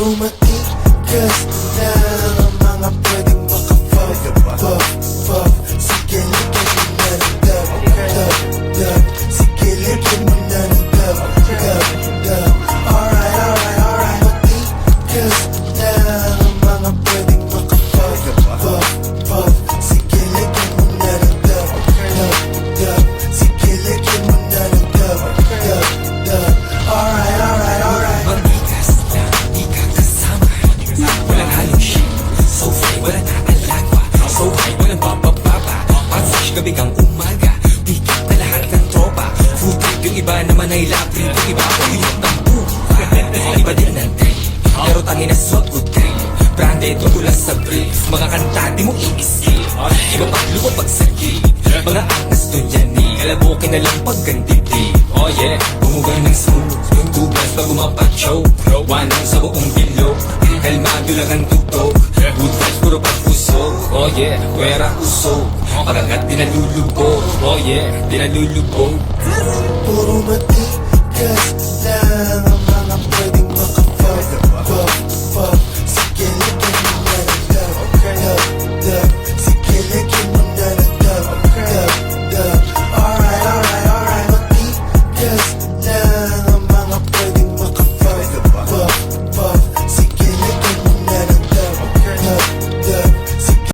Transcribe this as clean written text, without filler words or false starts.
Puro matigas na ang mga pwedeng maka-fuck Sige, lagyan mo na ng dub Sige, lagyan mo na ng dub Alright Matigas na ang mga pwedeng maka-fuck Sige, lagyan mo na ng dub Sige, lagyan mo na ng dub Alright Matigas na, di ka kasama. Walang halong shit, so fly, walang naalagwa. So high, walang bababa. Pansage gabi kang umaga, pikit na lahat ng tropa. Food trip, yung iba naman ay lap trip. Yung iba ko hilot ng buka. Iba din ng trip, pero tangin na so good trip. Branded, tutulas sa brief. Mga kanta, di mo i-skip. Iba pagluwa pagsagi. Mga angas dun yan ni kalabukin na lang pagkanditi. Oh yeah, bumugan ng smooth. Yung tubas pag umapag-choke. Wanang sa buong bilog. Kalmado lang ang tugtog. Good vibes, puro pag-usog. Oh yeah, pwera usog. Pag-angat di nalulubog. Oh yeah, di nalulubog. Puro matigas na